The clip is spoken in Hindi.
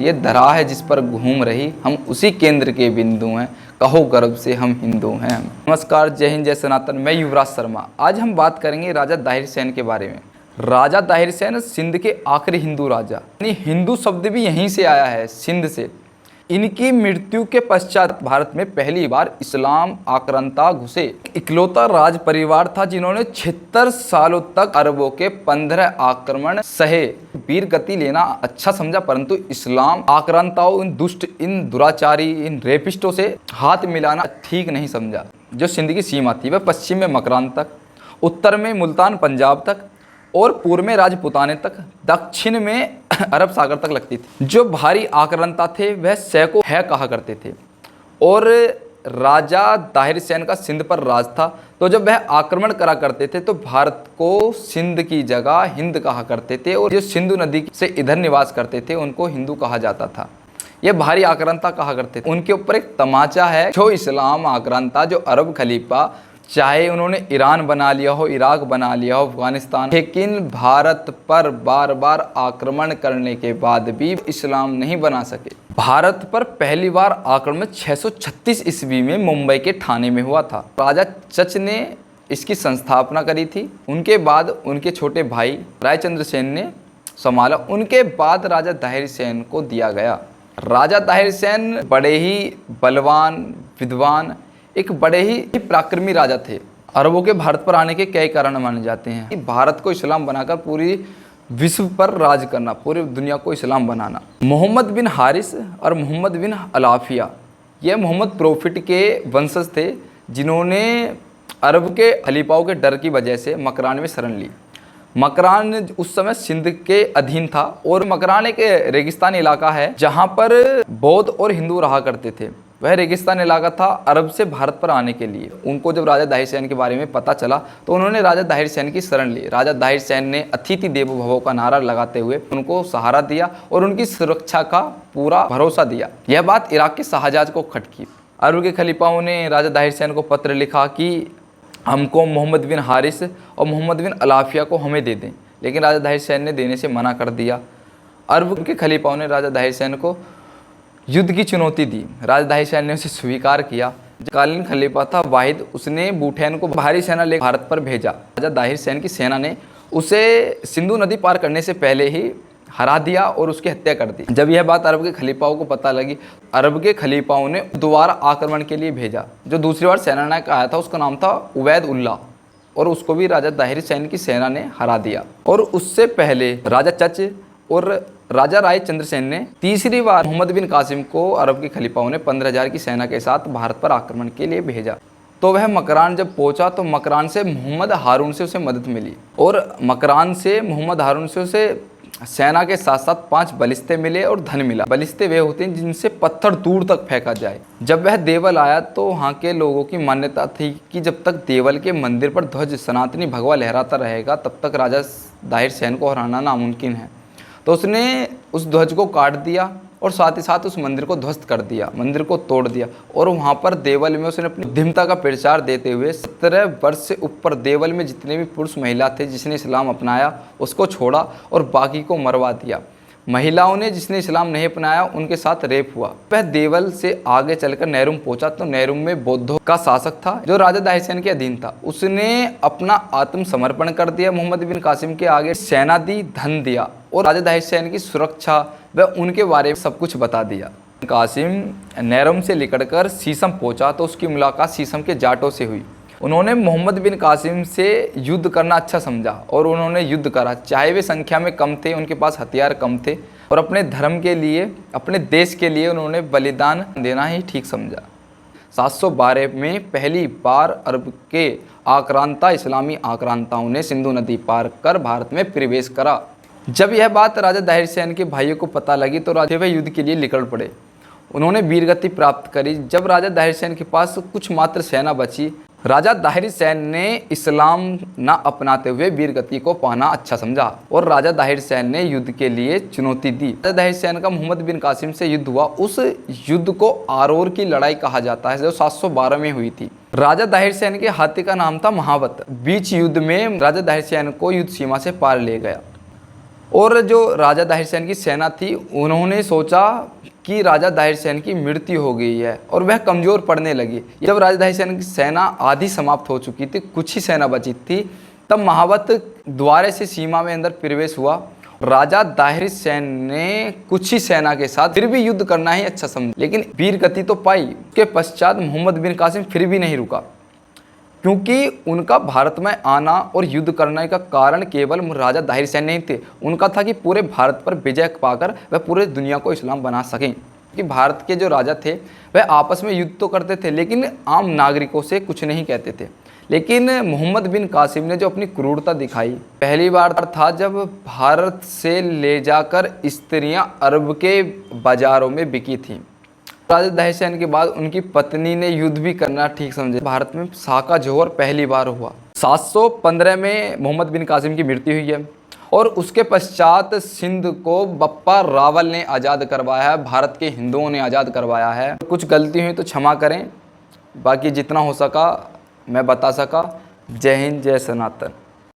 ये धरा है जिस पर घूम रही, हम उसी केंद्र के बिंदु हैं, कहो गर्व से हम हिंदू हैं। नमस्कार, जय हिंद, जय सनातन। मैं युवराज शर्मा। आज हम बात करेंगे राजा दाहिर सेन के बारे में। राजा दाहिर सेन सिंध के आखिरी हिंदू राजा, यानी हिंदू शब्द भी यहीं से आया है, सिंध से। इनकी मृत्यु के पश्चात भारत में पहली बार इस्लाम आक्रांता घुसे। इकलौता राज परिवार था जिन्होंने 76 सालों तक अरबों के 15 आक्रमण सहे। वीर गति लेना अच्छा समझा, परंतु इस्लाम आक्रांताओं, इन दुष्ट, इन दुराचारी, इन रेपिस्टों से हाथ मिलाना ठीक नहीं समझा। जो सिंध की सीमा थी वह पश्चिम में मकरान तक, उत्तर में मुल्तान पंजाब तक और पूर्व में राजपुताने तक, दक्षिण में अरब सागर तक लगती थी। जो भारी आक्रांता थे वह सैको है कहा करते थे और राजा दाहिर सेन का सिंध पर राज था। तो जब वह आक्रमण करा करते थे तो भारत को सिंध की जगह हिंद कहा करते थे और जो सिंधु नदी से इधर निवास करते थे उनको हिंदू कहा जाता था। ये भारी आक्रांता कहा करते थे। उनके ऊपर एक तमाचा है। जो इस्लाम आक्रांता, जो अरब खलीफा, चाहे उन्होंने ईरान बना लिया हो, इराक बना लिया हो, अफगानिस्तान, लेकिन भारत पर बार बार आक्रमण करने के बाद भी इस्लाम नहीं बना सके। भारत पर पहली बार आक्रमण 636 ईस्वी में मुंबई के ठाणे में हुआ था। राजा चच ने इसकी संस्थापना करी थी। उनके बाद उनके छोटे भाई रायचंद्र सेन ने संभाला। उनके बाद राजा दाहिर सेन को दिया गया। राजा दाहिर सेन बड़े ही बलवान, विद्वान, एक बड़े ही पराक्रमी राजा थे। अरबों के भारत पर आने के कई कारण माने जाते हैं कि भारत को इस्लाम बनाकर पूरी विश्व पर राज करना, पूरी दुनिया को इस्लाम बनाना। मोहम्मद बिन हारिस और मोहम्मद बिन अलाफिया, ये मोहम्मद प्रोफिट के वंशज थे जिन्होंने अरब के खलीफाओं के डर की वजह से मकरान में शरण ली। मकरान उस समय सिंध के अधीन था और मकरान एक रेगिस्तान इलाका है जहाँ पर बौद्ध और हिंदू रहा करते थे। वह रेगिस्तान इलाका था अरब से भारत पर आने के लिए। उनको जब राजा दाहिर सेन के बारे में पता चला तो उन्होंने राजा दाहिर सेन की शरण ली। राजा दाहिर सेन ने अतिथि देवो भव का नारा लगाते हुए उनको सहारा दिया और उनकी सुरक्षा का पूरा भरोसा दिया। यह बात इराक के शाहजहां को खटकी। अरब के खलीफाओं ने राजा दाहिर सेन को पत्र लिखा कि हमको मोहम्मद बिन हारिस और मोहम्मद बिन अलाफिया को हमें दे दें, लेकिन राजा दाहिर सेन ने देने से मना कर दिया। अरब के खलीफाओं ने राजा दाहिर सेन को युद्ध की चुनौती दी। राजा दाहिर सेन ने उसे स्वीकार किया। कालीन खलीफा था वाहिद, उसने बूठैन को भारी सेना लेकर भारत पर भेजा। राजा दाहिर सेन की सेना ने उसे सिंधु नदी पार करने से पहले ही हरा दिया और उसकी हत्या कर दी। जब यह बात अरब के खलीफाओं को पता लगी, अरब के खलीफाओं ने दोबारा आक्रमण के लिए भेजा। जो दूसरी बार सेनानायक आया था उसका नाम था उबैद उल्लाह और उसको भी राजा दाहिर सेन की सेना ने हरा दिया। और उससे पहले राजा चच और राजा रायचंद्र सेन ने तीसरी बार मोहम्मद बिन कासिम को अरब के खलीफाओं ने 15,000 की सेना के साथ भारत पर आक्रमण के लिए भेजा। तो वह मकरान जब पहुंचा तो मकरान से मोहम्मद हारून से उसे मदद मिली और मकरान से मोहम्मद हारून से उसे सेना के साथ साथ 5 बलिस्ते मिले और धन मिला। बलिस्ते वे होते हैं जिनसे पत्थर दूर तक फेंका जाए। जब वह देवल आया तो वहाँ के लोगों की मान्यता थी कि जब तक देवल के मंदिर पर ध्वज सनातनी भगवा लहराता रहेगा तब तक राजा दाहिर सेन को हराना नामुमकिन है। तो उसने उस ध्वज को काट दिया और साथ ही साथ उस मंदिर को ध्वस्त कर दिया, मंदिर को तोड़ दिया और वहाँ पर देवल में उसने अपनी बुद्धिमता का प्रचार देते हुए 17 वर्ष से ऊपर देवल में जितने भी पुरुष महिला थे जिसने इस्लाम अपनाया उसको छोड़ा और बाकी को मरवा दिया। महिलाओं ने जिसने इस्लाम नहीं अपनाया उनके साथ रेप हुआ। वह देवल से आगे चलकर नेरुम पहुंचा तो नेरुम में बौद्धों का शासक था जो राजा दाहिर सेन के अधीन था। उसने अपना आत्मसमर्पण कर दिया। मोहम्मद बिन कासिम के आगे सेना दी, धन दिया और राजा दाहिर सेन की सुरक्षा व उनके बारे में सब कुछ बता दिया। कासिम नेरुम से निकलकर शीशम पहुंचा तो उसकी मुलाकात शीशम के जाटों से हुई। उन्होंने मोहम्मद बिन कासिम से युद्ध करना अच्छा समझा और उन्होंने युद्ध करा। चाहे वे संख्या में कम थे, उनके पास हथियार कम थे और अपने धर्म के लिए, अपने देश के लिए उन्होंने बलिदान देना ही ठीक समझा। 712 में पहली बार अरब के आक्रांता इस्लामी आक्रांताओं ने सिंधु नदी पार कर भारत में प्रवेश करा। जब यह बात राजा दाहिर सेन के भाइयों को पता लगी तो राजा वे युद्ध के लिए निकल पड़े। उन्होंने वीरगति प्राप्त करी। जब राजा दाहिर सेन के पास कुछ मात्र सेना बची, राजा दाहिर सेन ने इस्लाम न अपनाते हुए वीरगति को पाना अच्छा समझा और राजा दाहिर सेन ने युद्ध के लिए चुनौती दी। राजा दाहिर सेन का मोहम्मद बिन कासिम से युद्ध हुआ। उस युद्ध को आरोर की लड़ाई कहा जाता है जो 712 में हुई थी। राजा दाहिर सेन के हाथी का नाम था महावत। बीच युद्ध में राजा दाहिर सेन को युद्ध सीमा से पार ले गया। और जो राजा दाहिर सेन की सेना थी, उन्होंने सोचा कि राजा दाहिर सेन की मृत्यु हो गई है और वह कमज़ोर पड़ने लगी। जब राजा दाहिर सेन की सेना आधी समाप्त हो चुकी थी, कुछ ही सेना बची थी, तब महावत द्वारे से सीमा में अंदर प्रवेश हुआ। राजा दाहिर सेन ने कुछ ही सेना के साथ फिर भी युद्ध करना ही अच्छा समझा, लेकिन वीर गति तो पाई। उसके पश्चात मोहम्मद बिन कासिम फिर भी नहीं रुका, क्योंकि उनका भारत में आना और युद्ध करने का कारण केवल राजा दाहिर सेन नहीं थे। उनका था कि पूरे भारत पर विजय पाकर वह पूरे दुनिया को इस्लाम बना सकें। कि भारत के जो राजा थे वह आपस में युद्ध तो करते थे, लेकिन आम नागरिकों से कुछ नहीं कहते थे। लेकिन मोहम्मद बिन कासिम ने जो अपनी क्रूरता दिखाई, पहली बार था जब भारत से ले जाकर स्त्रियां अरब के बाज़ारों में बिकी थीं। राजा दाहिर सेन के बाद उनकी पत्नी ने युद्ध भी करना ठीक समझे। भारत में शाह का जोहर पहली बार हुआ। 715 में मोहम्मद बिन कासिम की मृत्यु हुई है और उसके पश्चात सिंध को बप्पा रावल ने आज़ाद करवाया है, भारत के हिंदुओं ने आज़ाद करवाया है। कुछ गलती हुई तो क्षमा करें, बाकी जितना हो सका मैं बता सका। जय हिंद, जय सनातन।